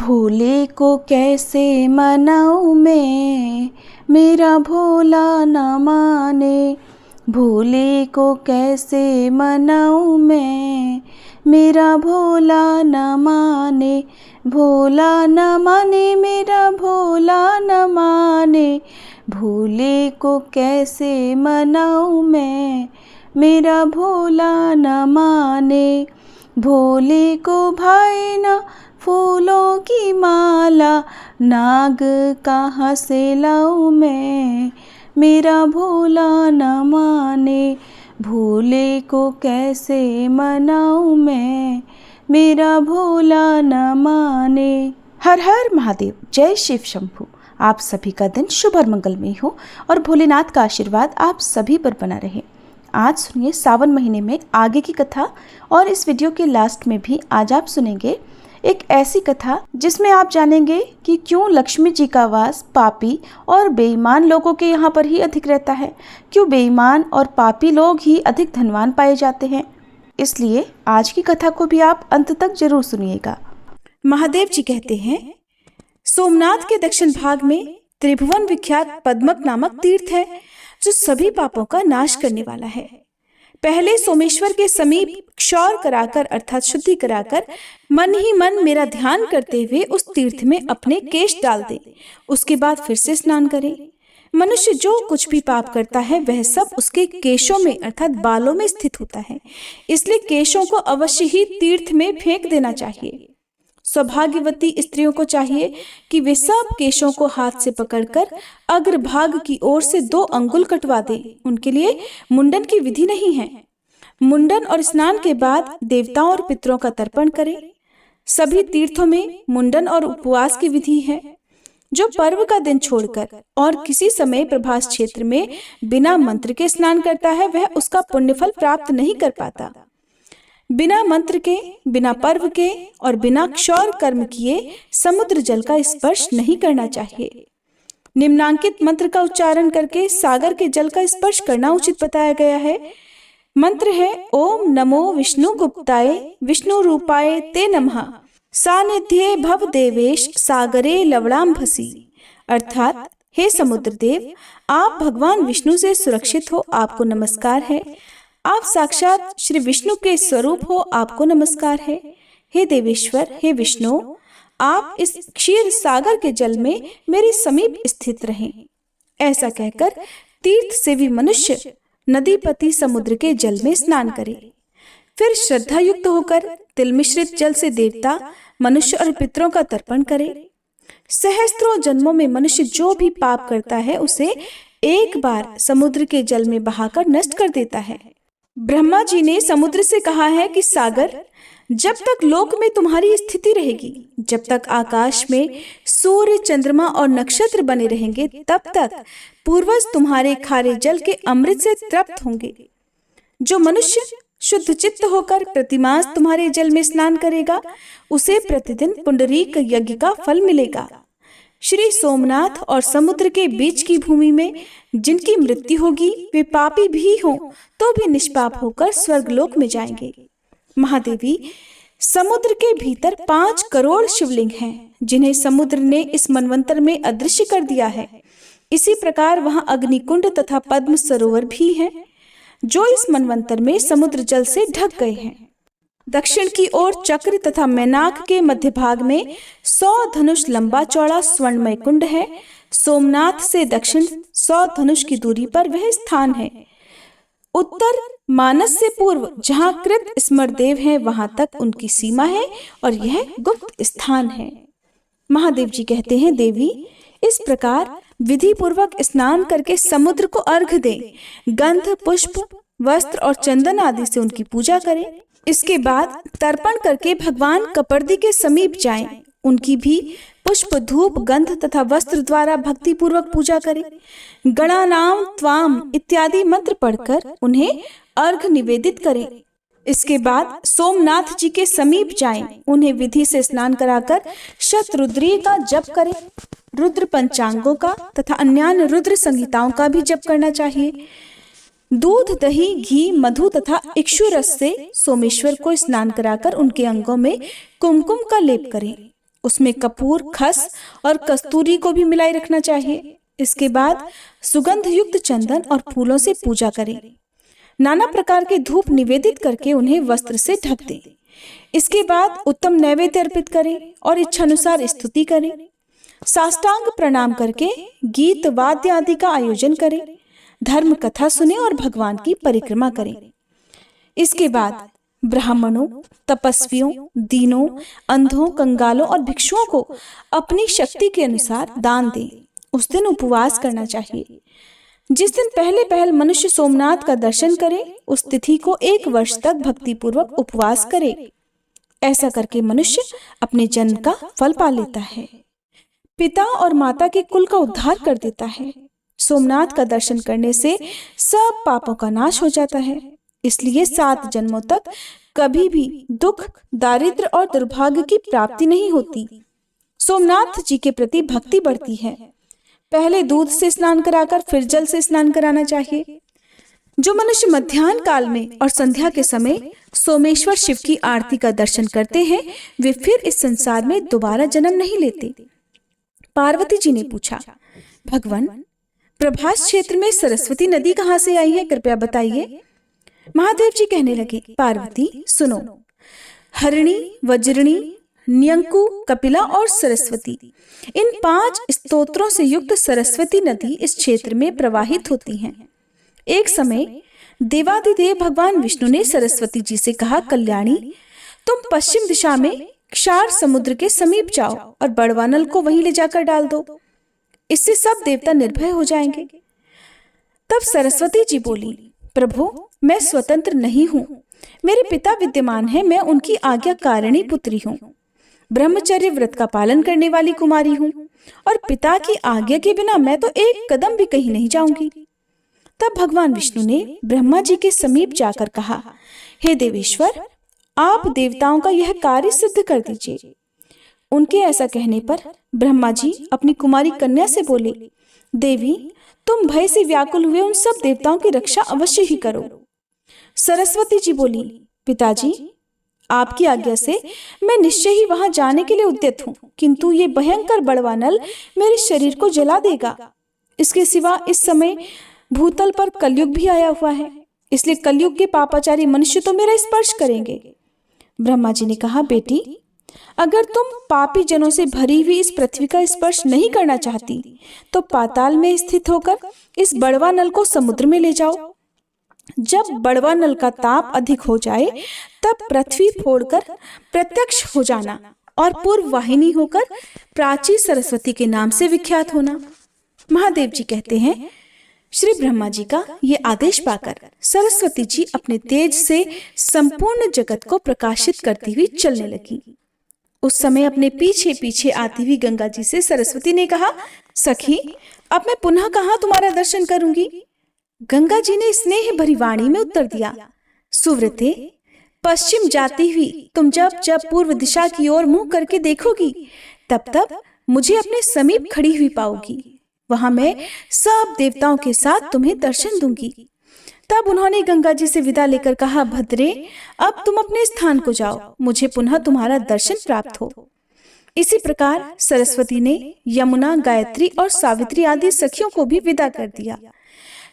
भोले को कैसे मनाऊं मैं, मेरा भोला न माने। भोले को कैसे मनाऊं मैं, मेरा भोला न माने। भोला न माने, मेरा भोला न माने। भोले को कैसे मनाऊं मैं, मेरा भोला न माने। भोले को भाई ना फूलों की माला, नाग कहाँ से लाऊं मैं, मेरा भोला न माने। भोले को कैसे मनाऊं मैं, मेरा भोला न माने। हर हर महादेव, जय शिव शंभू। आप सभी का दिन शुभ और मंगलमय हो और भोलेनाथ का आशीर्वाद आप सभी पर बना रहे। आज सुनिए सावन महीने में आगे की कथा, और इस वीडियो के लास्ट में भी आज आप सुनेंगे एक ऐसी कथा जिसमें आप जानेंगे कि क्यों लक्ष्मी जी का वास पापी और बेईमान लोगों के यहाँ पर ही अधिक रहता है, क्यों बेईमान और पापी लोग ही अधिक धनवान पाए जाते हैं। इसलिए आज की कथा को भी आप अंत तक जरूर सुनिएगा। महादेव जी कहते हैं, सोमनाथ के दक्षिण भाग में त्रिभुवन विख्यात पद्मक नामक तीर्थ है जो सभी पापों का नाश करने वाला है। पहले सोमेश्वर के समीप क्षौर कराकर अर्थात शुद्धि कराकर मन ही मन मेरा ध्यान करते हुए उस तीर्थ में अपने केश डाल दे। उसके बाद फिर से स्नान करें। मनुष्य जो कुछ भी पाप करता है वह सब उसके केशों में अर्थात बालों में स्थित होता है, इसलिए केशों को अवश्य ही तीर्थ में फेंक देना चाहिए। सौभाग्यवती स्त्रियों को चाहिए कि वे सब केशों को हाथ से पकड़कर अग्रभाग की ओर से 2 अंगुल कटवा दें। उनके लिए मुंडन की विधि नहीं है। मुंडन और स्नान के बाद देवताओं और पितरों का तर्पण करें। सभी तीर्थों में मुंडन और उपवास की विधि है। जो पर्व का दिन छोड़कर और किसी समय प्रभास क्षेत्र में बिना मंत्र के स्नान करता है वह उसका पुण्यफल प्राप्त नहीं कर पाता। बिना मंत्र के, बिना पर्व के और बिना क्षौर कर्म किए समुद्र जल का स्पर्श नहीं करना चाहिए। निम्नांकित मंत्र का उच्चारण करके सागर के जल का स्पर्श करना उचित बताया गया है। मंत्र है ओम नमो विष्णु गुप्ताय विष्णु रूपाय ते नमः सानिध्ये भव देवेश सागरे लवणाम्भसी। अर्थात हे समुद्र देव, आप भगवान विष्णु से सुरक्षित हो, आपको नमस्कार है। आप साक्षात श्री विष्णु के स्वरूप हो, आपको नमस्कार है। हे देवेश्वर, हे विष्णु, आप इस क्षीर सागर के जल में मेरे समीप स्थित रहें। ऐसा कहकर तीर्थ सेवी मनुष्य नदीपति समुद्र के जल में स्नान करे। फिर श्रद्धा युक्त होकर तिल मिश्रित जल से देवता, मनुष्य और पितरों का तर्पण करे। सहस्त्रों जन्मों में मनुष्य जो भी पाप करता है उसे एक बार समुद्र के जल में बहाकर नष्ट कर देता है। ब्रह्मा जी ने समुद्र से कहा है कि सागर, जब तक लोक में तुम्हारी स्थिति रहेगी, जब तक आकाश में सूर्य, चंद्रमा और नक्षत्र बने रहेंगे, तब तक पूर्वज तुम्हारे खारे जल के अमृत से तृप्त होंगे। जो मनुष्य शुद्ध चित्त होकर प्रतिमास तुम्हारे जल में स्नान करेगा उसे प्रतिदिन पुंडरीक यज्ञ का फल मिलेगा। श्री सोमनाथ और समुद्र के बीच की भूमि में जिनकी मृत्यु होगी वे पापी भी हों तो भी निष्पाप होकर स्वर्गलोक में जाएंगे। महादेवी, समुद्र के भीतर 5 करोड़ शिवलिंग हैं जिन्हें समुद्र ने इस मनवंतर में अदृश्य कर दिया है। इसी प्रकार वहां अग्निकुंड तथा पद्म सरोवर भी हैं जो इस मनवंतर में समुद्र जल से ढक गए हैं। दक्षिण की ओर चक्र तथा मैनाक के मध्य भाग में 100 धनुष लंबा चौड़ा स्वर्णमय कुंड है। सोमनाथ से दक्षिण 100 धनुष की दूरी पर वह स्थान है। उत्तर मानस से पूर्व जहाँ कृत स्मरदेव है वहां तक उनकी सीमा है और यह गुप्त स्थान है। महादेव जी कहते हैं, देवी, इस प्रकार विधि पूर्वक स्नान करके समुद्र को अर्घ दें। गंध, पुष्प, वस्त्र और चंदन आदि से उनकी पूजा करें। इसके बाद तर्पण करके भगवान कपर्दी के समीप जाएं। उनकी भी पुष्प, धूप, गंध तथा वस्त्र द्वारा भक्ति पूर्वक पूजा करें। गणानाम त्वाम इत्यादि मंत्र पढ़कर उन्हें अर्घ निवेदित करें। इसके बाद सोमनाथ जी के समीप जाएं। उन्हें विधि से स्नान कराकर शतरुद्री का जप करें। रुद्र पंचांगों का तथा अन्यान्य रुद्र संहिताओं का भी जप करना चाहिए। दूध, दही, घी, मधु तथा इक्षु रस से सोमेश्वर को स्नान कराकर उनके अंगों में कुमकुम का लेप करें। उसमें कपूर, खस और कस्तूरी को भी मिलाए रखना चाहिए। इसके बाद सुगंध युक्त चंदन और फूलों से पूजा करें। नाना प्रकार के धूप निवेदित करके उन्हें वस्त्र से ढक दें। इसके बाद उत्तम नैवेद्य अर्पित करें और इच्छानुसार स्तुति करें। साष्टांग प्रणाम करके गीत वाद्य आदि का आयोजन करें। धर्म कथा सुने और भगवान की परिक्रमा करें। इसके बाद ब्राह्मणों, तपस्वियों, दीनों, अंधों, कंगालों और भिक्षुओं को अपनी शक्ति के अनुसार दान दें। उस दिन उपवास करना चाहिए। जिस दिन पहले पहल मनुष्य सोमनाथ का दर्शन करे, उस तिथि को 1 वर्ष तक भक्तिपूर्वक उपवास करे। ऐसा करके मनुष्य अपने जन्म का फल पा लेता है, पिता और माता के कुल का उद्धार कर देता है। सोमनाथ का दर्शन करने से सब पापों का नाश हो जाता है। इसलिए 7 जन्मों तक कभी भी दुख, दारिद्र्य और दुर्भाग्य की प्राप्ति नहीं होती। सोमनाथ जी के प्रति भक्ति बढ़ती है। पहले दूध से स्नान कराकर फिर जल से स्नान कराना चाहिए। जो मनुष्य मध्याह्न काल में और संध्या के समय सोमेश्वर शिव की आरती का दर्शन करते हैं, वे फिर इस संसार में दोबारा जन्म नहीं लेते। पार्वती जी ने पूछा, भगवान, प्रभास क्षेत्र में सरस्वती नदी कहाँ से आई है, कृपया बताइए। महादेव जी कहने लगे, पार्वती सुनो, हरिणी, वज्रिणी, न्यंकु, कपिला और सरस्वती, इन 5 स्तोत्रों से युक्त सरस्वती नदी इस क्षेत्र में प्रवाहित होती हैं। एक समय देवादिदेव भगवान विष्णु ने सरस्वती जी से कहा, कल्याणी, तुम पश्चिम दिशा में क्षार समुद्र के समीप जाओ और बड़वानल को वहीं ले जाकर डाल दो। इससे सब देवता निर्भय हो जाएंगे। तब सरस्वती जी बोली, प्रभु, मैं स्वतंत्र नहीं हूँ, मेरे पिता विद्यमान है, मैं उनकी आज्ञाकारिणी पुत्री हूँ। ब्रह्मचर्य व्रत का पालन करने वाली कुमारी हूँ और पिता की आज्ञा के बिना मैं तो एक कदम भी कहीं नहीं जाऊंगी। तब भगवान विष्णु ने ब्रह्मा जी के समीप जाकर कहा, हे देवेश्वर, आप देवताओं का यह कार्य सिद्ध कर दीजिए। उनके ऐसा कहने पर ब्रह्मा जी अपनी कुमारी कन्या से बोले, देवी, तुम भय से व्याकुल हुए उन सब देवताओं की रक्षा अवश्य ही करो। सरस्वती जी बोली, पिताजी, आपकी आज्ञा से मैं निश्चय ही वहां जाने के लिए उद्यत हूँ, किंतु ये भयंकर बड़वानल मेरे शरीर को जला देगा। इसके सिवा इस समय भूतल पर कलयुग भी आया हुआ है, इसलिए कलयुग के पापाचारी मनुष्य तो मेरा स्पर्श करेंगे। ब्रह्मा जी ने कहा, बेटी, अगर तुम पापी जनों से भरी हुई इस पृथ्वी का स्पर्श नहीं करना चाहती, तो पाताल में स्थित होकर इस बड़वा नल को समुद्र में ले जाओ। जब बड़वा नल का ताप अधिक हो जाए, तब पृथ्वी फोड़कर प्रत्यक्ष हो जाना और पूर्व वाहिनी होकर प्राची सरस्वती के नाम से विख्यात होना। महादेव जी कहते हैं, श्री ब्रह्मा जी का ये आदेश पाकर सरस्वती जी अपने तेज से संपूर्ण जगत को प्रकाशित करती हुई चलने लगी। उस समय अपने पीछे पीछे आती हुई गंगा जी से सरस्वती ने कहा, सखी, अब मैं पुनः कहाँ तुम्हारा दर्शन करूंगी। गंगा जी ने स्नेह भरी वाणी में उत्तर दिया, सुव्रते, पश्चिम जाती हुई तुम जब जब पूर्व दिशा की ओर मुंह करके देखोगी, तब तब मुझे अपने समीप खड़ी हुई पाओगी। वहां मैं सब देवताओं के साथ तुम्हें दर्शन दूंगी। तब उन्होंने गंगा जी से विदा लेकर कहा, भद्रे, अब तुम अपने स्थान को जाओ, मुझे पुनः तुम्हारा दर्शन प्राप्त हो। इसी प्रकार सरस्वती ने यमुना, गायत्री और सावित्री आदि सखियों को भी विदा कर दिया।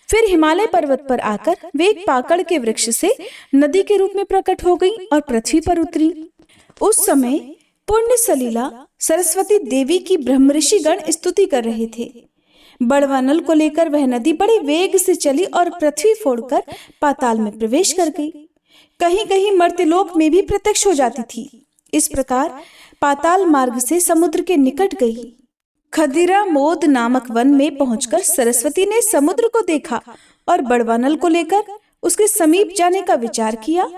फिर हिमालय पर्वत पर आकर वे एक पाकड़ के वृक्ष से नदी के रूप में प्रकट हो गई और पृथ्वी पर उतरी। उस समय पुण्य सलीला सरस्वती देवी की ब्रह्मऋषि गण स्तुति कर रहे थे। बड़वानल को लेकर वह नदी बड़े वेग से चली और पृथ्वी फोड़कर पाताल में प्रवेश कर गई। कहीं कहीं मर्त्यलोक में भी प्रत्यक्ष हो जाती थी। इस प्रकार पाताल मार्ग से समुद्र के निकट गई। खदिरा मोद नामक वन में पहुंचकर सरस्वती ने समुद्र को देखा और बड़वानल को लेकर उसके समीप जाने का विचार किया।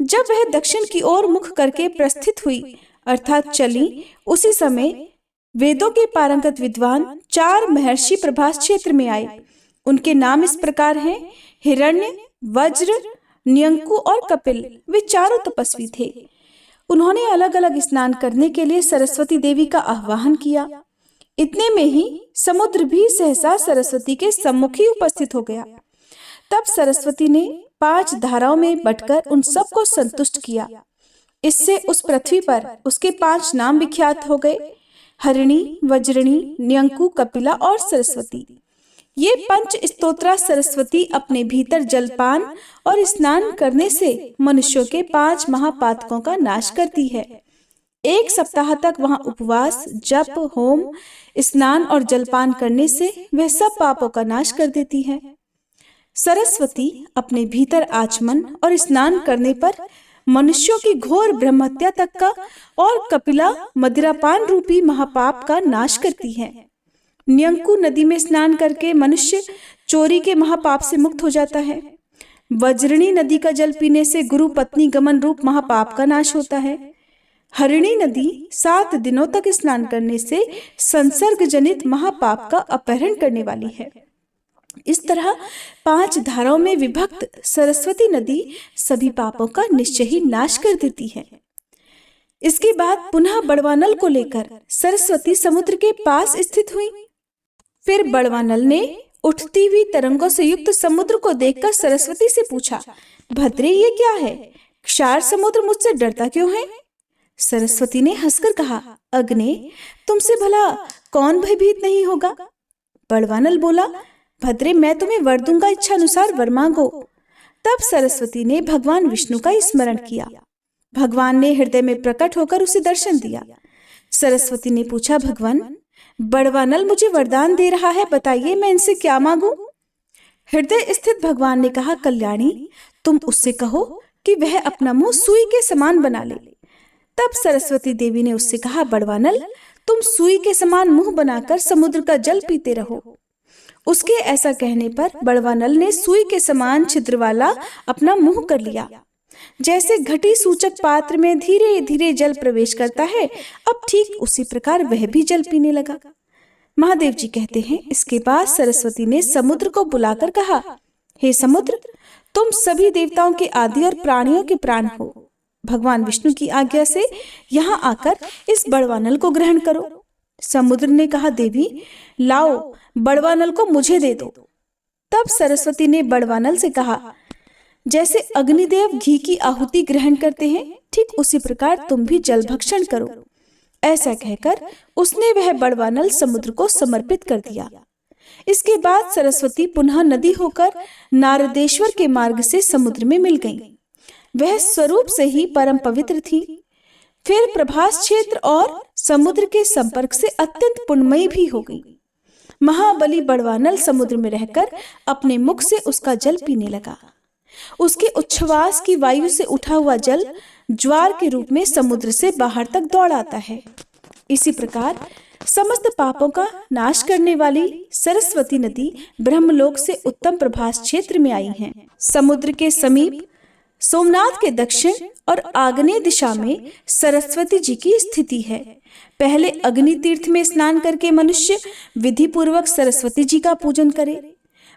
जब वह दक्षिण की ओर मुख करके प्रस्थित हुई, अर्थात चली, उसी समय वेदों के पारंगत विद्वान 4 महर्षि प्रभास क्षेत्र में आए। उनके नाम इस प्रकार हैं, हिरण्य, वज्र, न्यंकु और कपिल। वे चारों तपस्वी थे। उन्होंने अलग अलग स्नान करने के लिए सरस्वती देवी का आह्वान किया। इतने में ही समुद्र भी सहसा सरस्वती के सम्मुख ही उपस्थित हो गया। तब सरस्वती ने 5 धाराओं में बंटकर उन सबको संतुष्ट किया। इससे उस पृथ्वी पर उसके 5 नाम विख्यात हो गए, हरिणी, वज्रणी, न्यंकु, कपिला और सरस्वती। ये पंच स्तोत्रा सरस्वती अपने भीतर जलपान और स्नान करने से मनुष्यों के 5 महापातकों का नाश करती है। 1 सप्ताह तक वहां उपवास, जप, होम, स्नान और जलपान करने से वह सब पापों का नाश कर देती है। सरस्वती अपने भीतर आचमन और स्नान करने पर मनुष्यों की घोर ब्रह्महत्या तक का और कपिला मदिरापान रूपी महापाप का नाश करती है। न्यंकु नदी में स्नान करके मनुष्य चोरी के महापाप से मुक्त हो जाता है। वज्रणी नदी का जल पीने से गुरु पत्नी गमन रूप महापाप का नाश होता है। हरिणी नदी 7 दिनों तक स्नान करने से संसर्ग जनित महापाप का अपहरण करने वाली है। इस तरह 5 धाराओं में विभक्त सरस्वती नदी सभी पापों का निश्चय ही नाश कर देती है। इसके बाद पुनः बड़वानल को लेकर सरस्वती समुद्र के पास स्थित हुई। फिर बड़वानल ने उठती हुई तरंगों से युक्त समुद्र को देखकर सरस्वती से पूछा, भद्रे ये क्या है? क्षार समुद्र मुझसे डरता क्यों है? सरस्वती ने हंसकर कहा, अग्ने, तुमसे भला कौन भयभीत नहीं होगा? बड़वानल बोला, भद्रे, मैं तुम्हें वर दूंगा, इच्छा अनुसार वर मांगो। तब सरस्वती ने भगवान विष्णु का स्मरण किया। भगवान ने हृदय में प्रकट होकर उसे दर्शन दिया। सरस्वती ने पूछा, भगवान, बड़वानल मुझे वरदान दे रहा है, बताइए मैं इनसे क्या मांगू? हृदय स्थित भगवान ने कहा, कल्याणी, तुम उससे कहो कि वह अपना मुंह सुई के समान बना ले। तब सरस्वती देवी ने उससे कहा, बड़वानल, तुम सुई के समान मुंह बनाकर समुद्र का जल पीते रहो। उसके ऐसा कहने पर बड़वानल ने सुई के समान छिद्र वाला अपना मुंह कर लिया। जैसे घटी सूचक पात्र में धीरे धीरे जल प्रवेश करता है, अब ठीक उसी प्रकार वह भी जल पीने लगा। महादेव जी कहते हैं, इसके बाद सरस्वती ने समुद्र को बुलाकर कहा, हे समुद्र, तुम सभी देवताओं के आदि और प्राणियों के प्राण हो। भगवान विष्णु की आज्ञा से यहाँ आकर इस बड़वानल को ग्रहण करो। समुद्र ने कहा, देवी, लाओ, बड़वानल को मुझे दे दो। तब सरस्वती ने बड़वानल से कहा, जैसे अग्निदेव घी की आहुति ग्रहण करते हैं, ठीक उसी प्रकार तुम भी जल भक्षण करो। ऐसा कहकर उसने वह बड़वानल समुद्र को समर्पित कर दिया। इसके बाद सरस्वती पुनः नदी होकर नारदेश्वर के मार्ग से समुद्र में मिल गई। वह स्वरूप से ही परम पवित्र थी। फिर प्रभास क्षेत्र और समुद्र के संपर्क से अत्यंत पुण्यमयी भी हो गई। महाबली बड़वानल समुद्र में रहकर अपने मुख से उसका जल पीने लगा। उसके उच्छ्वास की वायु से उठा हुआ जल ज्वार के रूप में समुद्र से बाहर तक दौड़ आता है। इसी प्रकार समस्त पापों का नाश करने वाली सरस्वती नदी ब्रह्मलोक से उत्तम प्रभास क्षेत्र में आई है। समुद्र के समीप सोमनाथ के दक्षिण और आग्नेय दिशा में सरस्वती जी की स्थिति है। पहले अग्नि तीर्थ में स्नान करके मनुष्य विधि पूर्वक सरस्वती जी का पूजन करे।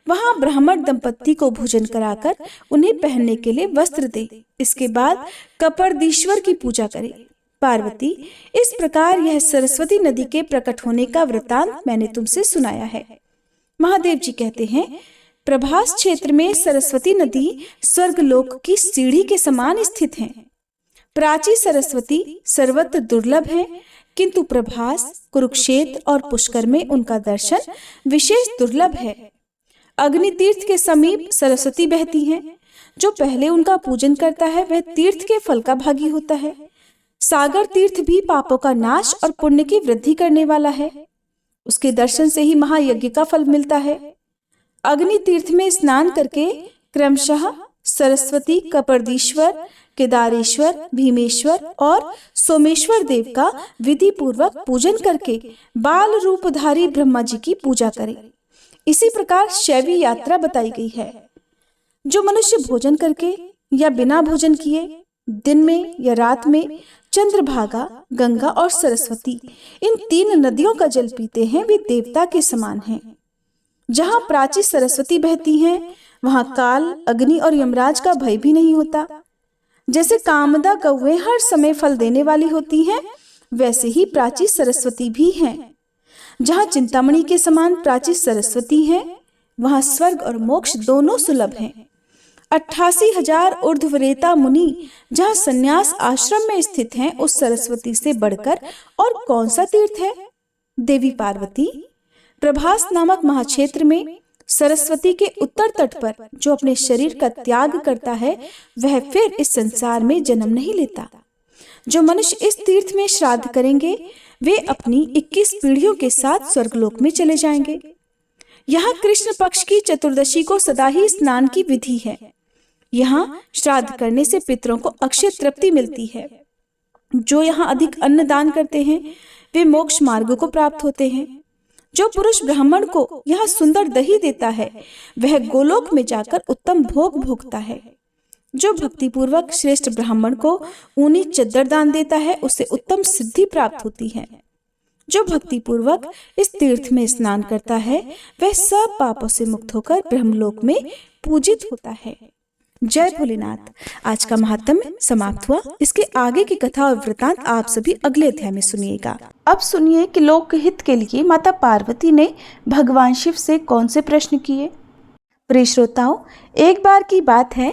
वहां ब्राह्मण दंपत्ति को भोजन कराकर उन्हें पहनने के लिए वस्त्र दे। इसके बाद कपर्दीश्वर की पूजा करे। पार्वती, इस प्रकार यह सरस्वती नदी के प्रकट होने का वृतांत मैंने तुमसे सुनाया है। महादेव जी कहते हैं, प्रभास क्षेत्र में सरस्वती नदी स्वर्गलोक की सीढ़ी के समान स्थित है। प्राची सरस्वती सर्वत्र दुर्लभ है, किंतु प्रभास, कुरुक्षेत्र और पुष्कर में उनका दर्शन विशेष दुर्लभ है। अग्नि तीर्थ के समीप सरस्वती बहती हैं। जो पहले उनका पूजन करता है वह तीर्थ के फल का भागी होता है। सागर तीर्थ भी पापों का नाश और पुण्य की वृद्धि करने वाला है। उसके दर्शन से ही महायज्ञ का फल मिलता है। अग्नि तीर्थ में स्नान करके क्रमशः सरस्वती, कपर्दीश्वर, केदारेश्वर, भीमेश्वर और सोमेश्वर देव का विधि पूर्वक पूजन करके बाल रूपधारी ब्रह्मा जी की पूजा करें। इसी प्रकार शैवी यात्रा बताई गई है। जो मनुष्य भोजन करके या बिना भोजन किए दिन में या रात में चंद्रभागा, गंगा और सरस्वती इन 3 नदियों का जल पीते हैं, वे देवता के समान हैं। जहाँ प्राची सरस्वती बहती हैं, वहाँ काल, अग्नि और यमराज का भय भी नहीं होता। जैसे कामदा कौवे हर समय फल देने वाली होती हैं, वैसे ही प्राची सरस्वती भी हैं। जहाँ चिंतामणि के समान प्राची सरस्वती हैं, वहाँ स्वर्ग और मोक्ष दोनों सुलभ हैं। 88,000 ऊर्ध्वरेता मुनि जहाँ संन्यास आश्रम में स्थित हैं, उस सरस्वती से बढ़कर और कौन सा तीर्थ है? देवी पार्वती, प्रभास नामक महाक्षेत्र में सरस्वती के उत्तर तट पर जो अपने शरीर का त्याग करता है, वह फिर इस संसार में जन्म नहीं लेता। जो मनुष्य इस तीर्थ में श्राद्ध करेंगे, वे अपनी 21 पीढ़ियों के साथ स्वर्गलोक में चले जाएंगे। यहाँ कृष्ण पक्ष की चतुर्दशी को सदा ही स्नान की विधि है। यहाँ श्राद्ध करने से पितरों को अक्षय तृप्ति मिलती है। जो यहाँ अधिक अन्न दान करते हैं, वे मोक्ष मार्ग को प्राप्त होते हैं। जो पुरुष ब्राह्मण को यहाँ सुंदर दही देता है, वह गोलोक में जाकर उत्तम भोग भोगता है। जो भक्ति पूर्वक श्रेष्ठ ब्राह्मण को ऊनी चद्दर दान देता है, उसे उत्तम सिद्धि प्राप्त होती है। जो भक्ति पूर्वक इस तीर्थ में स्नान करता है, वह सब पापों से मुक्त होकर ब्रह्मलोक में पूजित होता है। जय भोलेनाथ। आज का महात्म्य समाप्त हुआ। इसके आगे की कथा और वृतांत आप सभी अगले अध्याय में सुनिएगा। अब सुनिए कि लोकहित के लिए माता पार्वती ने भगवान शिव से कौन से प्रश्न किए। प्रिय श्रोताओं, एक बार की बात है,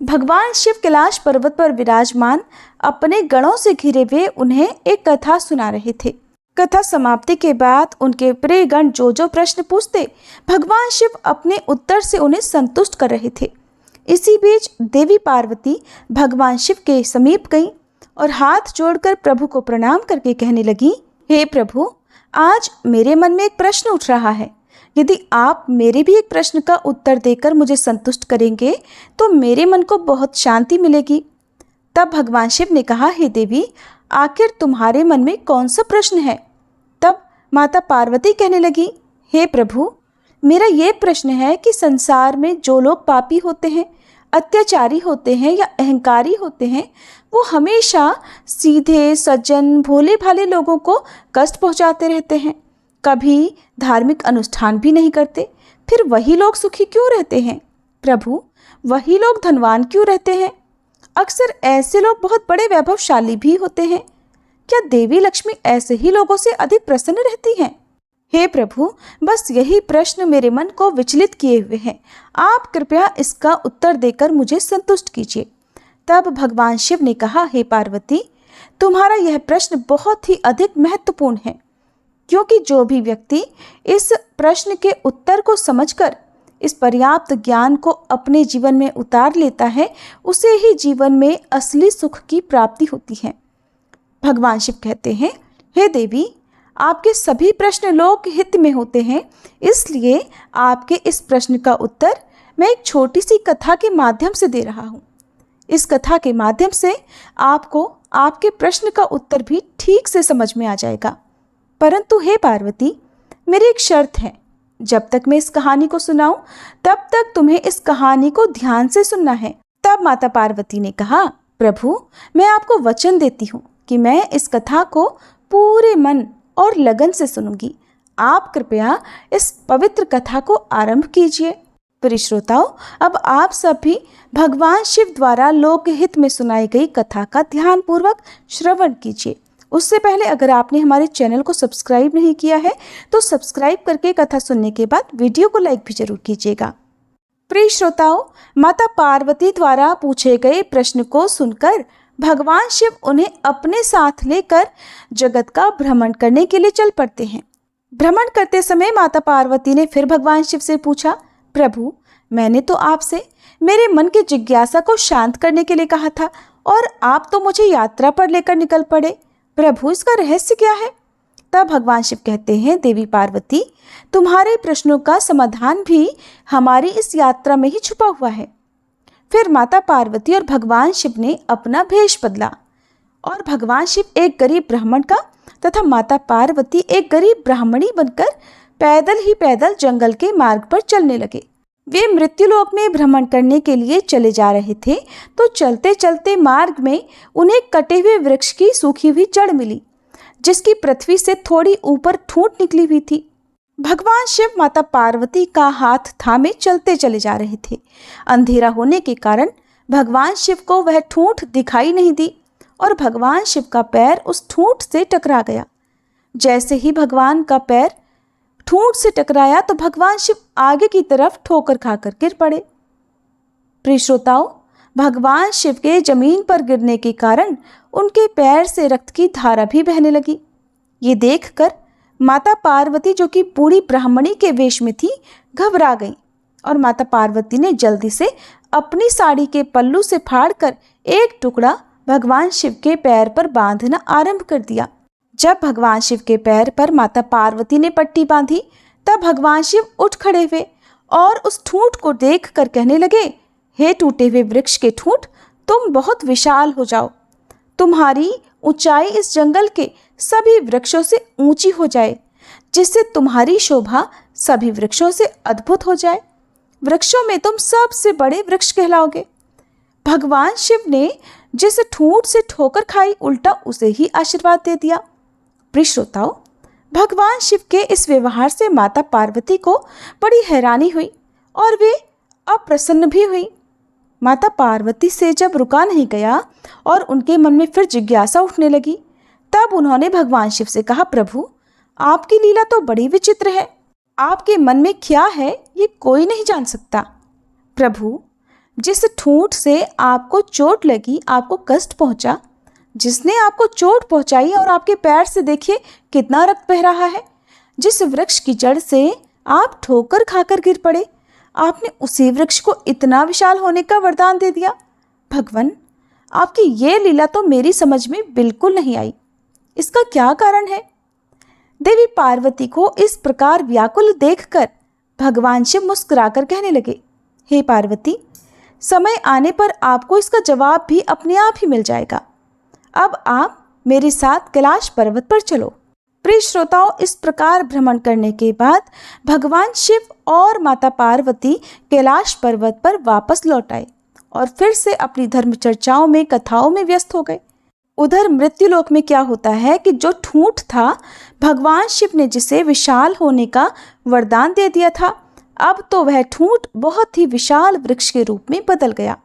भगवान शिव कैलाश पर्वत पर विराजमान अपने गणों से घिरे हुए उन्हें एक कथा सुना रहे थे। कथा समाप्ति के बाद उनके प्रिय गण जो जो प्रश्न पूछते, भगवान शिव अपने उत्तर से उन्हें संतुष्ट कर रहे थे। इसी बीच देवी पार्वती भगवान शिव के समीप गईं और हाथ जोड़कर प्रभु को प्रणाम करके कहने लगी, हे प्रभु, आज मेरे मन में एक प्रश्न उठ रहा है। यदि आप मेरे भी एक प्रश्न का उत्तर देकर मुझे संतुष्ट करेंगे तो मेरे मन को बहुत शांति मिलेगी। तब भगवान शिव ने कहा, हे देवी, आखिर तुम्हारे मन में कौन सा प्रश्न है? तब माता पार्वती कहने लगी, हे प्रभु, मेरा ये प्रश्न है कि संसार में जो लोग पापी होते हैं, अत्याचारी होते हैं या अहंकारी होते हैं, वो हमेशा सीधे सज्जन भोले भाले लोगों को कष्ट पहुंचाते रहते हैं, कभी धार्मिक अनुष्ठान भी नहीं करते। फिर वही लोग सुखी क्यों रहते हैं? प्रभु, वही लोग धनवान क्यों रहते हैं? अक्सर ऐसे लोग बहुत बड़े वैभवशाली भी होते हैं। क्या देवी लक्ष्मी ऐसे ही लोगों से अधिक प्रसन्न रहती हैं? हे प्रभु, बस यही प्रश्न मेरे मन को विचलित किए हुए हैं। आप कृपया इसका उत्तर देकर मुझे संतुष्ट कीजिए। तब भगवान शिव ने कहा, हे पार्वती, तुम्हारा यह प्रश्न बहुत ही अधिक महत्वपूर्ण है, क्योंकि जो भी व्यक्ति इस प्रश्न के उत्तर को समझकर इस पर्याप्त ज्ञान को अपने जीवन में उतार लेता है, उसे ही जीवन में असली सुख की प्राप्ति होती है। भगवान शिव कहते हैं, हे देवी, आपके सभी प्रश्न लोक हित में होते हैं, इसलिए आपके इस प्रश्न का उत्तर मैं एक छोटी सी कथा के माध्यम से दे रहा हूँ। इस कथा के माध्यम से आपको आपके प्रश्न का उत्तर भी ठीक से समझ में आ जाएगा। परंतु हे पार्वती, मेरी एक शर्त है। जब तक मैं इस कहानी को सुनाऊं, तब तक तुम्हें इस कहानी को ध्यान से सुनना है। तब माता पार्वती ने कहा, प्रभु, मैं आपको वचन देती हूँ कि मैं इस कथा को पूरे मन और लगन से सुनूंगी। आप कृपया इस पवित्र कथा को आरंभ कीजिए। प्रिय श्रोताओं, अब आप सब भी भगवान शिव द्वारा लोकहित में सुनाई गई कथा का ध्यानपूर्वक श्रवण कीजिए। उससे पहले अगर आपने हमारे चैनल को सब्सक्राइब नहीं किया है तो सब्सक्राइब करके कथा सुनने के बाद वीडियो को लाइक भी जरूर कीजिएगा। प्रिय श्रोताओं, माता पार्वती द्वारा पूछे गए प्रश्न को सुनकर भगवान शिव उन्हें अपने साथ लेकर जगत का भ्रमण करने के लिए चल पड़ते हैं। भ्रमण करते समय माता पार्वती ने फिर भगवान शिव से पूछा, प्रभु, मैंने तो आपसे मेरे मन की जिज्ञासा को शांत करने के लिए कहा था और आप तो मुझे यात्रा पर लेकर निकल पड़े। प्रभु, इसका रहस्य क्या है? तब भगवान शिव कहते हैं, देवी पार्वती, तुम्हारे प्रश्नों का समाधान भी हमारी इस यात्रा में ही छुपा हुआ है। फिर माता पार्वती और भगवान शिव ने अपना भेष बदला और भगवान शिव एक गरीब ब्राह्मण का तथा माता पार्वती एक गरीब ब्राह्मणी बनकर पैदल जंगल के मार्ग पर चलने लगे। वे मृत्युलोक में भ्रमण करने के लिए चले जा रहे थे तो चलते चलते मार्ग में उन्हें कटे हुए वृक्ष की सूखी हुई जड़ मिली, जिसकी पृथ्वी से थोड़ी ऊपर ठूंठ निकली हुई थी। भगवान शिव माता पार्वती का हाथ थामे चलते चले जा रहे थे। अंधेरा होने के कारण भगवान शिव को वह ठूंठ दिखाई नहीं दी और भगवान शिव का पैर उस ठूंठ से टकरा गया। जैसे ही भगवान का पैर ठूंठ से टकराया तो भगवान शिव आगे की तरफ ठोकर खाकर गिर पड़े। प्रिय श्रोताओं, भगवान शिव के जमीन पर गिरने के कारण उनके पैर से रक्त की धारा भी बहने लगी। ये देखकर माता पार्वती, जो कि बूढ़ी ब्राह्मणी के वेश में थी, घबरा गई और माता पार्वती ने जल्दी से अपनी साड़ी के पल्लू से फाड़कर एक टुकड़ा भगवान शिव के पैर पर बांधना आरंभ कर दिया। जब भगवान शिव के पैर पर माता पार्वती ने पट्टी बांधी, तब भगवान शिव उठ खड़े हुए और उस ठूंठ को देखकर कहने लगे, हे टूटे हुए वृक्ष के ठूंठ, तुम बहुत विशाल हो जाओ। तुम्हारी ऊंचाई इस जंगल के सभी वृक्षों से ऊंची हो जाए, जिससे तुम्हारी शोभा सभी वृक्षों से अद्भुत हो जाए। वृक्षों में तुम सबसे बड़े वृक्ष कहलाओगे। भगवान शिव ने जिस ठूंठ से ठोकर खाई, उल्टा उसे ही आशीर्वाद दे दिया। प्रिय श्रोताओं, भगवान शिव के इस व्यवहार से माता पार्वती को बड़ी हैरानी हुई और वे अप्रसन्न भी हुई। माता पार्वती से जब रुका नहीं गया और उनके मन में फिर जिज्ञासा उठने लगी, तब उन्होंने भगवान शिव से कहा, प्रभु, आपकी लीला तो बड़ी विचित्र है। आपके मन में क्या है ये कोई नहीं जान सकता। प्रभु, जिस ठूंठ से आपको चोट लगी, आपको कष्ट पहुंचा, जिसने आपको चोट पहुंचाई और आपके पैर से देखिए कितना रक्त बह रहा है, जिस वृक्ष की जड़ से आप ठोकर खाकर गिर पड़े, आपने उसी वृक्ष को इतना विशाल होने का वरदान दे दिया। भगवान, आपकी ये लीला तो मेरी समझ में बिल्कुल नहीं आई। इसका क्या कारण है? देवी पार्वती को इस प्रकार व्याकुल देखकर भगवान शिव मुस्कुराकर कहने लगे, हे पार्वती, समय आने पर आपको इसका जवाब भी अपने आप ही मिल जाएगा। अब आप मेरे साथ कैलाश पर्वत पर चलो। प्रिय श्रोताओं, इस प्रकार भ्रमण करने के बाद भगवान शिव और माता पार्वती कैलाश पर्वत पर वापस लौट आए और फिर से अपनी धर्म चर्चाओं में, कथाओं में व्यस्त हो गए। उधर मृत्युलोक में क्या होता है कि जो ठूंठ था, भगवान शिव ने जिसे विशाल होने का वरदान दे दिया था, अब तो वह ठूंठ बहुत ही विशाल वृक्ष के रूप में बदल गया।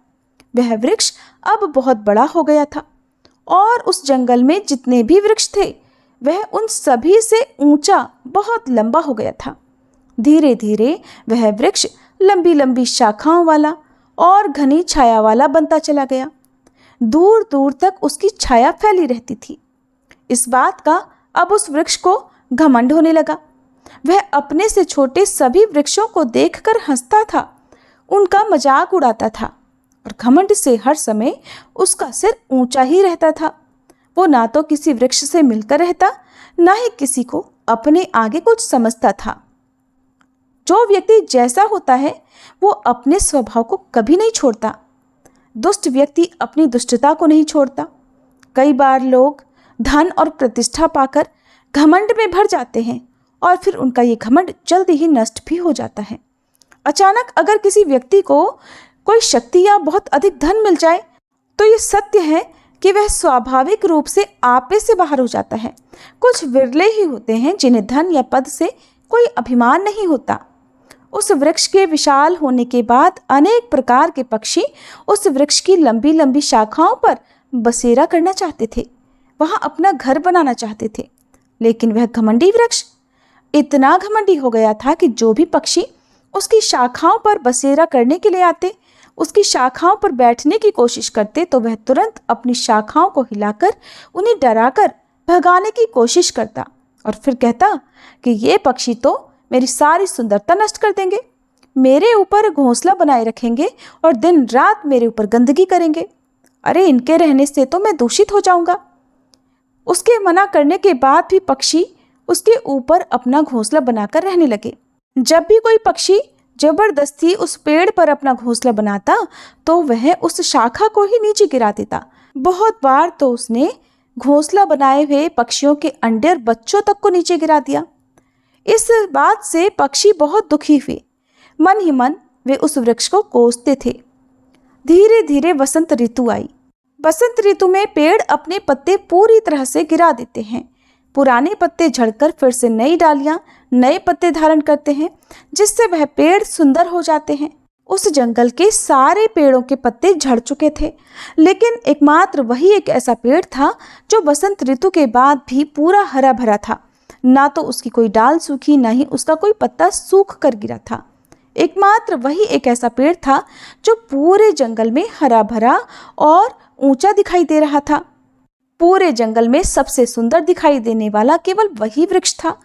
वह वृक्ष अब बहुत बड़ा हो गया था और उस जंगल में जितने भी वृक्ष थे, वह उन सभी से ऊंचा, बहुत लंबा हो गया था। धीरे धीरे वह वृक्ष लंबी लंबी शाखाओं वाला और घनी छाया वाला बनता चला गया। दूर दूर तक उसकी छाया फैली रहती थी। इस बात का अब उस वृक्ष को घमंड होने लगा। वह अपने से छोटे सभी वृक्षों को देखकर हंसता था, उनका मजाक उड़ाता था और घमंड से हर समय उसका सिर ऊंचा ही रहता था। वो ना तो किसी वृक्ष से मिलकर रहता, ना ही किसी को अपने आगे कुछ समझता था। जो व्यक्ति जैसा होता है, वो अपने स्वभाव को कभी नहीं छोड़ता। दुष्ट व्यक्ति अपनी दुष्टता को नहीं छोड़ता। कई बार लोग धन और प्रतिष्ठा पाकर घमंड में भर जाते हैं और फिर उनका ये घमंड जल्दी ही नष्ट भी हो जाता है। अचानक अगर किसी व्यक्ति को कोई शक्ति या बहुत अधिक धन मिल जाए, तो ये सत्य है कि वह स्वाभाविक रूप से आपे से बाहर हो जाता है। कुछ विरले ही होते हैं जिन्हें धन या पद से कोई अभिमान नहीं होता। उस वृक्ष के विशाल होने के बाद अनेक प्रकार के पक्षी उस वृक्ष की लंबी लंबी शाखाओं पर बसेरा करना चाहते थे, वहां अपना घर बनाना चाहते थे। लेकिन वह घमंडी वृक्ष इतना घमंडी हो गया था कि जो भी पक्षी उसकी शाखाओं पर बसेरा करने के लिए आते, उसकी शाखाओं पर बैठने की कोशिश करते, तो वह तुरंत अपनी शाखाओं को हिलाकर उन्हें डराकर भगाने की कोशिश करता और फिर कहता कि ये पक्षी तो मेरी सारी सुंदरता नष्ट कर देंगे, मेरे ऊपर घोंसला बनाए रखेंगे और दिन रात मेरे ऊपर गंदगी करेंगे। अरे, इनके रहने से तो मैं दूषित हो जाऊंगा। उसके मना करने के बाद भी पक्षी उसके ऊपर अपना घोंसला बनाकर रहने लगे। जब भी कोई पक्षी जबरदस्ती उस पेड़ पर अपना घोंसला बनाता, तो वह उस शाखा को ही नीचे गिरा देता। बहुत बार तो उसने घोंसला बनाए हुए पक्षियों के अंडे और बच्चों तक को नीचे गिरा दिया। इस बात से पक्षी बहुत दुखी हुए। मन ही मन वे उस वृक्ष को कोसते थे। धीरे धीरे वसंत ऋतु आई। बसंत ऋतु में पेड़ अपने पत्ते पूरी तरह से गिरा देते हैं। पुराने पत्ते झड़कर फिर से नई डालियां, नए पत्ते धारण करते हैं, जिससे वह पेड़ सुंदर हो जाते हैं। उस जंगल के सारे पेड़ों के पत्ते झड़ चुके थे, लेकिन एकमात्र वही एक ऐसा पेड़ था जो बसंत ऋतु के बाद भी पूरा हरा भरा था। ना तो उसकी कोई डाल सूखी, ना ही उसका कोई पत्ता सूख कर गिरा था। एकमात्र वही एक ऐसा पेड़ था जो पूरे जंगल में हरा भरा और ऊंचा दिखाई दे रहा था। पूरे जंगल में सबसे सुंदर दिखाई देने वाला केवल वही वृक्ष था।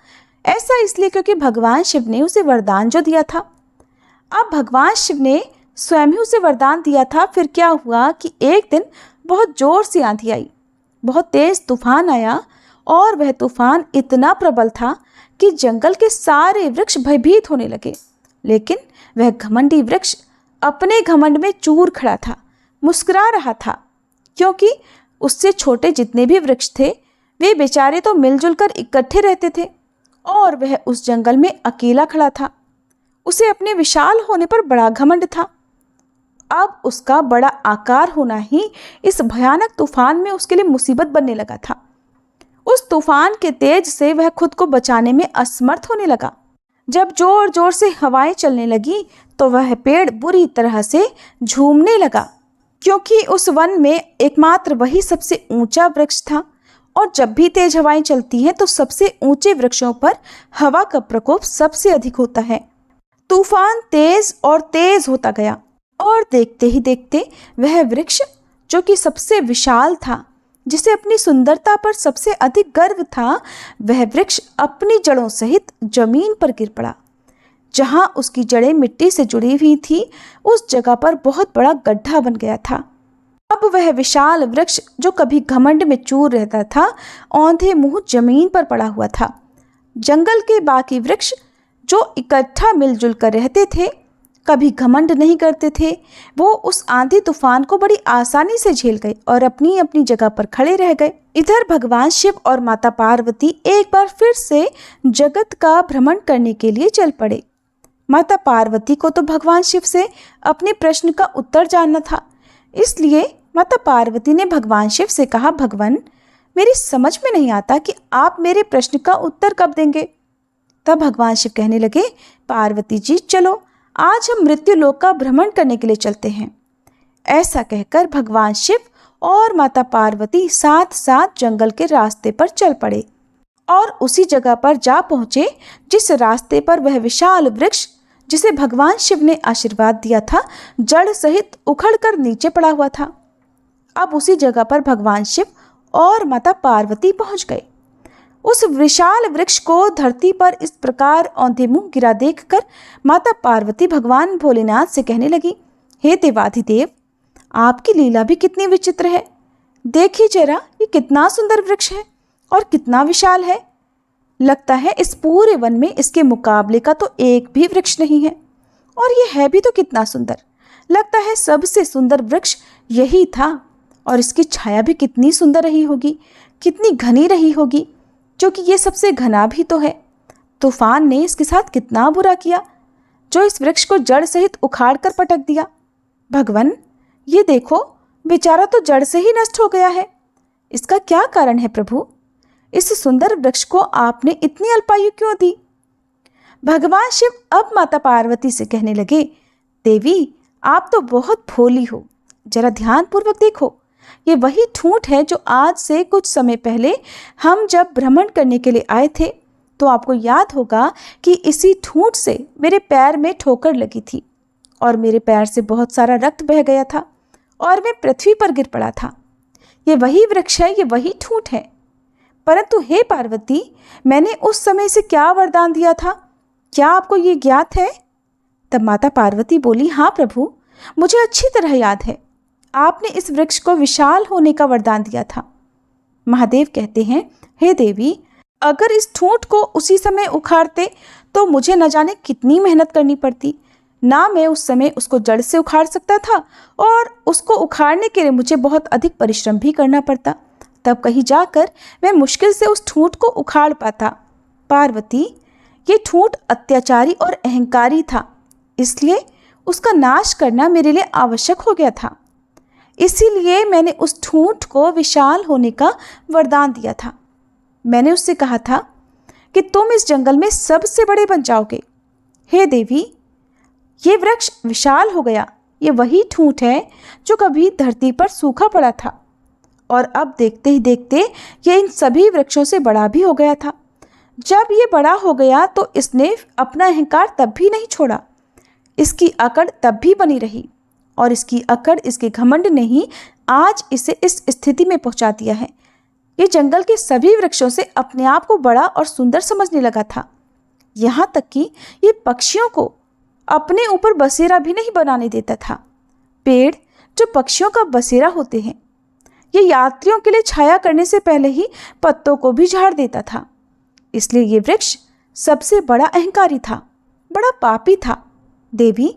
ऐसा इसलिए क्योंकि भगवान शिव ने उसे वरदान जो दिया था। अब भगवान शिव ने स्वयं ही उसे वरदान दिया था। फिर क्या हुआ कि एक दिन बहुत जोर से आंधी आई, बहुत तेज तूफान आया और वह तूफान इतना प्रबल था कि जंगल के सारे वृक्ष भयभीत होने लगे। लेकिन वह घमंडी वृक्ष अपने घमंड में चूर खड़ा था, मुस्कुरा रहा था, क्योंकि उससे छोटे जितने भी वृक्ष थे वे बेचारे तो मिलजुल कर इकट्ठे रहते थे और वह उस जंगल में अकेला खड़ा था। उसे अपने विशाल होने पर बड़ा घमंड था। अब उसका बड़ा आकार होना ही इस भयानक तूफान में उसके लिए मुसीबत बनने लगा था। उस तूफान के तेज से वह खुद को बचाने में असमर्थ होने लगा। जब जोर जोर से हवाएं चलने लगी तो वह पेड़ बुरी तरह से झूमने लगा, क्योंकि उस वन में एकमात्र वही सबसे ऊंचा वृक्ष था और जब भी तेज हवाएं चलती हैं तो सबसे ऊंचे वृक्षों पर हवा का प्रकोप सबसे अधिक होता है। तूफान तेज और तेज होता गया और देखते ही देखते वह वृक्ष जो कि सबसे विशाल था, जिसे अपनी सुंदरता पर सबसे अधिक गर्व था, वह वृक्ष अपनी जड़ों सहित जमीन पर गिर पड़ा। जहां उसकी जड़ें मिट्टी से जुड़ी हुई थी उस जगह पर बहुत बड़ा गड्ढा बन गया था। अब वह विशाल वृक्ष जो कभी घमंड में चूर रहता था, औंधे मुंह जमीन पर पड़ा हुआ था। जंगल के बाकी वृक्ष जो इकट्ठा मिलजुल कर रहते थे, कभी घमंड नहीं करते थे, वो उस आंधी तूफान को बड़ी आसानी से झेल गए और अपनी अपनी जगह पर खड़े रह गए। इधर भगवान शिव और माता पार्वती एक बार फिर से जगत का भ्रमण करने के लिए चल पड़े। माता पार्वती को तो भगवान शिव से अपने प्रश्न का उत्तर जानना था, इसलिए माता पार्वती ने भगवान शिव से कहा, भगवान, मेरी समझ में नहीं आता कि आप मेरे प्रश्न का उत्तर कब देंगे। तब भगवान शिव कहने लगे, पार्वती जी, चलो आज हम मृत्यु लोक का भ्रमण करने के लिए चलते हैं। ऐसा कहकर भगवान शिव और माता पार्वती साथ साथ जंगल के रास्ते पर चल पड़े और उसी जगह पर जा पहुंचे जिस रास्ते पर वह विशाल वृक्ष जिसे भगवान शिव ने आशीर्वाद दिया था, जड़ सहित उखड़कर नीचे पड़ा हुआ था। अब उसी जगह पर भगवान शिव और माता पार्वती पहुंच गए। उस विशाल वृक्ष को धरती पर इस प्रकार औंधे मुंह गिरा देखकर माता पार्वती भगवान भोलेनाथ से कहने लगी, हे देवाधिदेव, आपकी लीला भी कितनी विचित्र है। देखिए जरा, ये कितना सुंदर वृक्ष है और कितना विशाल है। लगता है इस पूरे वन में इसके मुकाबले का तो एक भी वृक्ष नहीं है। और ये है भी तो कितना सुंदर। लगता है सबसे सुंदर वृक्ष यही था और इसकी छाया भी कितनी सुंदर रही होगी, कितनी घनी रही होगी, क्योंकि ये सबसे घना भी तो है। तूफान ने इसके साथ कितना बुरा किया जो इस वृक्ष को जड़ सहित उखाड़ कर पटक दिया। भगवान, ये देखो, बेचारा तो जड़ से ही नष्ट हो गया है। इसका क्या कारण है प्रभु? इस सुंदर वृक्ष को आपने इतनी अल्पायु क्यों दी? भगवान शिव अब माता पार्वती से कहने लगे, देवी, आप तो बहुत भोली हो। जरा ध्यानपूर्वक देखो, ये वही ठूंठ है जो आज से कुछ समय पहले हम जब भ्रमण करने के लिए आए थे तो आपको याद होगा कि इसी ठूंठ से मेरे पैर में ठोकर लगी थी और मेरे पैर से बहुत सारा रक्त बह गया था और मैं पृथ्वी पर गिर पड़ा था। ये वही वृक्ष है, ये वही ठूंठ है। परंतु हे पार्वती, मैंने उस समय से क्या वरदान दिया था, क्या आपको ये ज्ञात है? तब माता पार्वती बोली, हाँ प्रभु, मुझे अच्छी तरह याद है। आपने इस वृक्ष को विशाल होने का वरदान दिया था। महादेव कहते हैं, हे देवी, अगर इस ठूंठ को उसी समय उखाड़ते तो मुझे न जाने कितनी मेहनत करनी पड़ती। ना मैं उस समय उसको जड़ से उखाड़ सकता था और उसको उखाड़ने के लिए मुझे बहुत अधिक परिश्रम भी करना पड़ता। तब कहीं जाकर मैं मुश्किल से उस ठूंठ को उखाड़ पाता। पार्वती, ये ठूंठ अत्याचारी और अहंकारी था, इसलिए उसका नाश करना मेरे लिए आवश्यक हो गया था। इसीलिए मैंने उस ठूंठ को विशाल होने का वरदान दिया था। मैंने उससे कहा था कि तुम इस जंगल में सबसे बड़े बन जाओगे। हे देवी, ये वृक्ष विशाल हो गया। ये वही ठूंठ है जो कभी धरती पर सूखा पड़ा था और अब देखते ही देखते ये इन सभी वृक्षों से बड़ा भी हो गया था। जब ये बड़ा हो गया तो इसने अपना अहंकार तब भी नहीं छोड़ा। इसकी अकड़ तब भी बनी रही और इसकी अकड़, इसके घमंड ने ही आज इसे इस स्थिति में पहुंचा दिया है। ये जंगल के सभी वृक्षों से अपने आप को बड़ा और सुंदर समझने लगा था। यहाँ तक कि ये पक्षियों को अपने ऊपर बसेरा भी नहीं बनाने देता था। पेड़ जो पक्षियों का बसेरा होते हैं, ये यात्रियों के लिए छाया करने से पहले ही पत्तों को भी झाड़ देता था। इसलिए ये वृक्ष सबसे बड़ा अहंकारी था, बड़ा पापी था। देवी,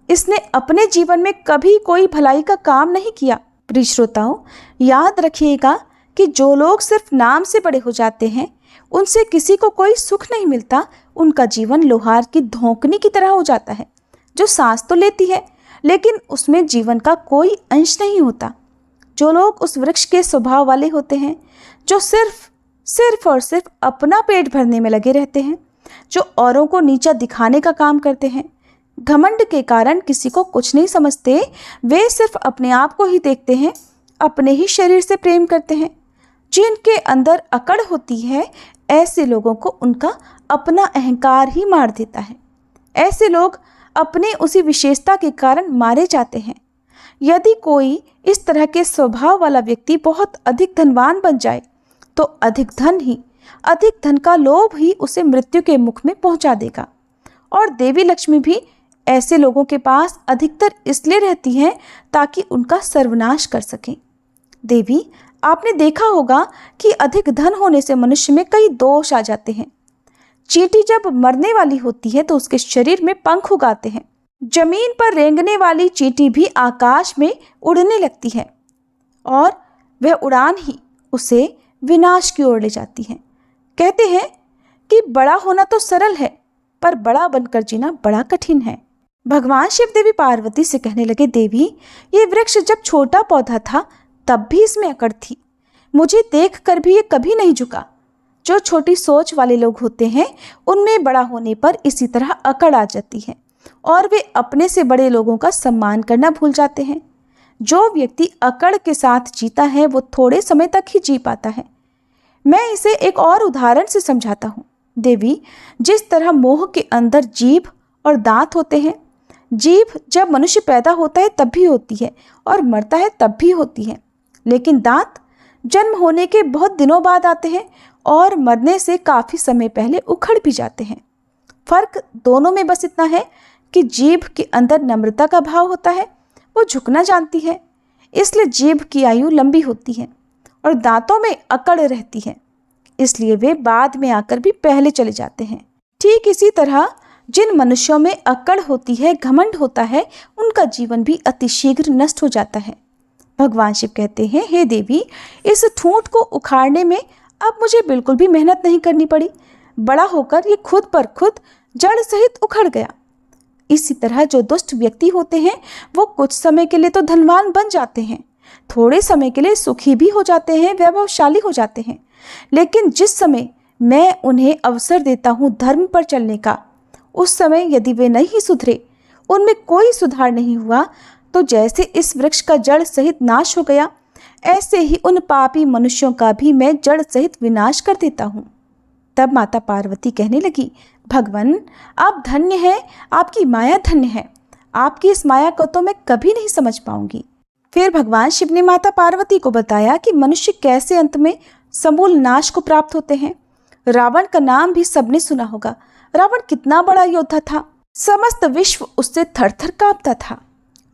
इसने अपने जीवन में कभी कोई भलाई का काम नहीं किया। प्रिय श्रोताओं, याद रखिएगा कि जो लोग सिर्फ नाम से बड़े हो जाते हैं, उनसे किसी को कोई सुख नहीं मिलता। उनका जीवन लोहार की धोंकनी की तरह हो जाता है, जो सांस तो लेती है लेकिन उसमें जीवन का कोई अंश नहीं होता। जो लोग उस वृक्ष के स्वभाव वाले होते हैं, जो सिर्फ और सिर्फ अपना पेट भरने में लगे रहते हैं, जो औरों को नीचा दिखाने का काम करते हैं, घमंड के कारण किसी को कुछ नहीं समझते, वे सिर्फ अपने आप को ही देखते हैं, अपने ही शरीर से प्रेम करते हैं, जिनके अंदर अकड़ होती है, ऐसे लोगों को उनका अपना अहंकार ही मार देता है। ऐसे लोग अपने उसी विशेषता के कारण मारे जाते हैं। यदि कोई इस तरह के स्वभाव वाला व्यक्ति बहुत अधिक धनवान बन जाए तो अधिक धन का लोभ ही उसे मृत्यु के मुख में पहुंचा देगा। और देवी लक्ष्मी भी ऐसे लोगों के पास अधिकतर इसलिए रहती हैं ताकि उनका सर्वनाश कर सकें। देवी, आपने देखा होगा कि अधिक धन होने से मनुष्य में कई दोष आ जाते हैं। चींटी जब मरने वाली होती है तो उसके शरीर में पंख उगाते हैं। जमीन पर रेंगने वाली चींटी भी आकाश में उड़ने लगती है और वह उड़ान ही उसे विनाश की ओर ले जाती है। कहते हैं कि बड़ा होना तो सरल है, पर बड़ा बनकर जीना बड़ा कठिन है। भगवान शिव देवी पार्वती से कहने लगे, देवी, ये वृक्ष जब छोटा पौधा था तब भी इसमें अकड़ थी। मुझे देखकर भी ये कभी नहीं झुका। जो छोटी सोच वाले लोग होते हैं, उनमें बड़ा होने पर इसी तरह अकड़ आ जाती है और वे अपने से बड़े लोगों का सम्मान करना भूल जाते हैं। जो व्यक्ति अकड़ के साथ जीता है वो थोड़े समय तक ही जी पाता है। मैं इसे एक और उदाहरण से समझाता हूँ। देवी, जिस तरह मोह के अंदर जीभ और दांत होते हैं, जीभ जब मनुष्य पैदा होता है तब भी होती है और मरता है तब भी होती है, लेकिन दांत जन्म होने के बहुत दिनों बाद आते हैं और मरने से काफ़ी समय पहले उखड़ भी जाते हैं। फर्क दोनों में बस इतना है कि जीभ के अंदर नम्रता का भाव होता है, वो झुकना जानती है, इसलिए जीभ की आयु लंबी होती है, और दांतों में अकड़ रहती है, इसलिए वे बाद में आकर भी पहले चले जाते हैं। ठीक इसी तरह जिन मनुष्यों में अकड़ होती है, घमंड होता है, उनका जीवन भी अतिशीघ्र नष्ट हो जाता है। भगवान शिव कहते हैं, हे देवी, इस ठूंठ को उखाड़ने में अब मुझे बिल्कुल भी मेहनत नहीं करनी पड़ी। बड़ा होकर ये खुद पर खुद जड़ सहित उखड़ गया। इसी तरह जो दुष्ट व्यक्ति होते हैं वो कुछ समय के लिए तो धनवान बन जाते हैं, थोड़े समय के लिए सुखी भी हो जाते हैं, वैभवशाली हो जाते हैं, लेकिन जिस समय मैं उन्हें अवसर देता हूँ धर्म पर चलने का, उस समय यदि वे नहीं सुधरे, उनमें कोई सुधार नहीं हुआ, तो जैसे इस वृक्ष का जड़ सहित नाश हो गया, ऐसे ही उन पापी मनुष्यों का भी मैं जड़ सहित विनाश कर देता हूँ। तब माता पार्वती कहने लगी, भगवान, आप धन्य हैं, आपकी माया धन्य है। आपकी इस माया को तो मैं कभी नहीं समझ पाऊंगी। फिर भगवान शिव ने माता पार्वती को बताया कि मनुष्य कैसे अंत में समूल नाश को प्राप्त होते हैं। रावण का नाम भी सबने सुना होगा। रावण कितना बड़ा योद्धा था, समस्त विश्व उससे थर-थर कांपता था।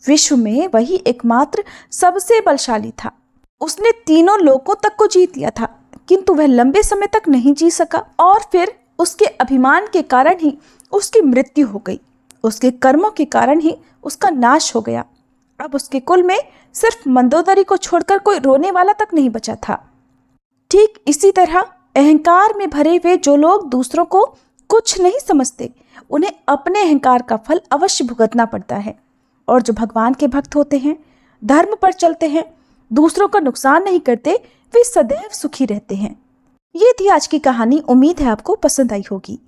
विश्व में वही एकमात्र सबसे बलशाली था। उसने तीनों लोकों तक को जीत लिया था, किंतु वह लंबे समय तक नहीं जी सका और फिर उसके अभिमान के कारण ही उसकी मृत्यु हो गई। उसके कर्मों के कारण ही उसका नाश हो गया। अब उसके कुल में सिर्फ मंदोदरी को छोड़कर कोई रोने वाला तक नहीं बचा था। ठीक इसी तरह अहंकार में भरे हुए जो लोग दूसरों को कुछ नहीं समझते, उन्हें अपने अहंकार का फल अवश्य भुगतना पड़ता है। और जो भगवान के भक्त होते हैं, धर्म पर चलते हैं, दूसरों का नुकसान नहीं करते, वे सदैव सुखी रहते हैं। ये थी आज की कहानी। उम्मीद है आपको पसंद आई होगी।